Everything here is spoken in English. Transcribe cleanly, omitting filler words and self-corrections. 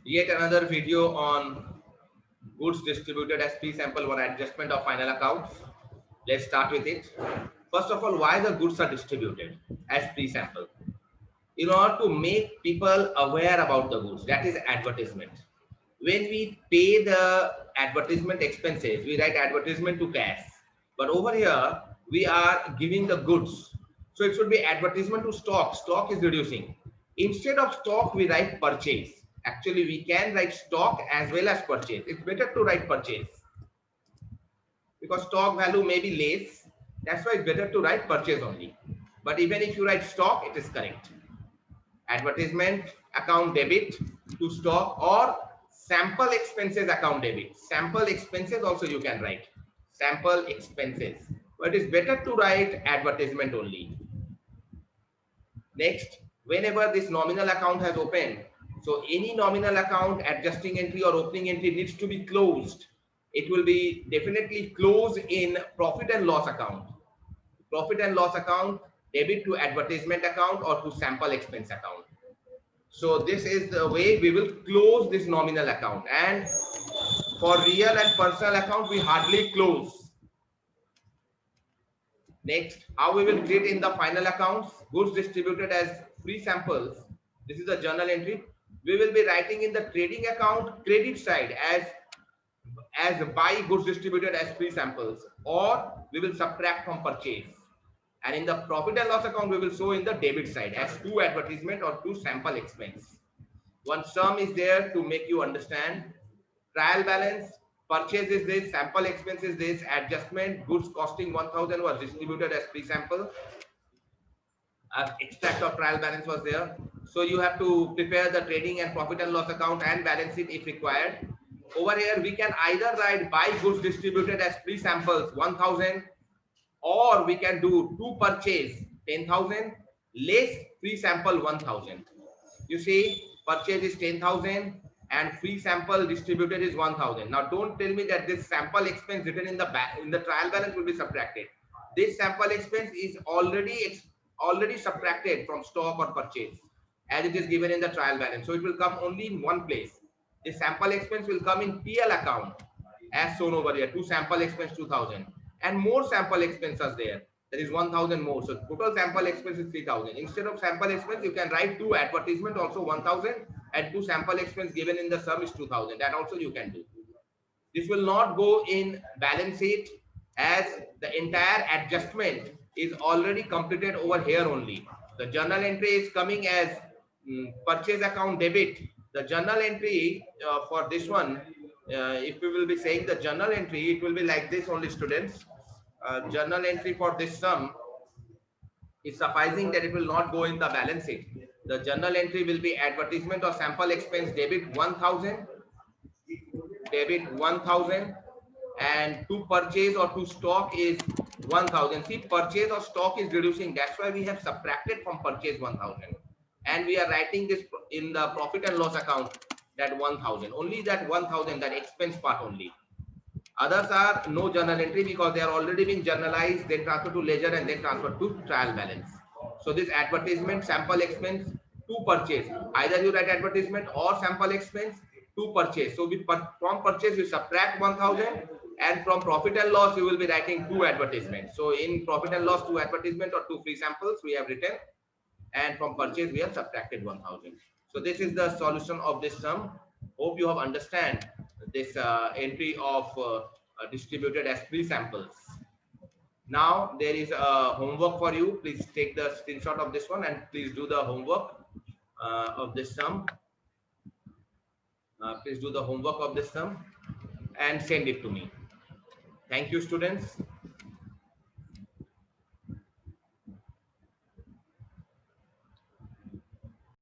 Yet another video on goods distributed as pre-sample one adjustment of final accounts. Let's start with it. First of all, why the goods are distributed as pre-sample? In order to make people aware about the goods, that is advertisement. When we pay the advertisement expenses, we write advertisement to cash. But over here, we are giving the goods. So it should be advertisement to stock. Stock is reducing. Instead of stock, we write purchase. Actually, we can write stock as well as purchase. It's better to write purchase because stock value may be less. That's why it's better to write purchase only. But even if you write stock, it is correct. Advertisement account debit to stock or sample expenses account debit. Sample expenses also you can write. Sample expenses. But it's better to write advertisement only. Next, whenever this nominal account has opened, so any nominal account adjusting entry or opening entry needs to be closed. It will be definitely closed in profit and loss account. Profit and loss account, debit to advertisement account or to sample expense account. So this is the way we will close this nominal account. And for real and personal account, we hardly close. Next, how we will create in the final accounts, goods distributed as free samples. This is the journal entry. We will be writing in the trading account credit side as buy goods distributed as free samples, or we will subtract from purchase. And in the profit and loss account, we will show in the debit side as to advertisement or to sample expense. One sum is there to make you understand. Trial balance, purchase is this, sample expense is this, adjustment, goods costing 1000 was distributed as pre-sample. Extract of trial balance was there. So you have to prepare the trading and profit and loss account and balance it if required. Over here, we can either write buy goods distributed as pre-samples 1000, or we can do to purchase 10,000 less free sample 1000. You see, purchase is 10,000 and free sample distributed is 1000. Now don't tell me that this sample expense written in the trial balance will be subtracted. This sample expense is already subtracted from stock or purchase as it is given in the trial balance. So it will come only in one place. The sample expense will come in PL account as shown over here. To sample expense 2000 and more sample expenses there. There is 1000 more. So total sample expense is 3000. Instead of sample expense, you can write to advertisement also 1000 and to sample expense given in the sum is 2000. That also you can do. This will not go in balance sheet as the entire adjustment is already completed over here only. The journal entry is coming as purchase account debit. The journal entry for this one, if we will be saying the journal entry, it will be like this only, students. Journal entry for this sum is sufficing that it will not go in the balance sheet. The journal entry will be advertisement or sample expense debit 1000, debit 1000, and to purchase or to stock is 1000. See, purchase or stock is reducing. That's why we have subtracted from purchase 1000. And we are writing this in the profit and loss account, that 1000. Only that 1000, that expense part only. Others are no journal entry because they are already being journalized, then transferred to ledger and then transferred to trial balance. So this advertisement, sample expense to purchase. Either you write advertisement or sample expense to purchase. So from purchase you subtract 1000 and from profit and loss you will be writing two advertisements. So in profit and loss, two advertisement or two free samples we have written, and from purchase we have subtracted 1000. So this is the solution of this sum. Hope you have understand this entry of distributed as free samples. Now there is a homework for you. Please take the screenshot of this one and please do the homework of this sum. Please do the homework of this sum and send it to me. Thank you, students.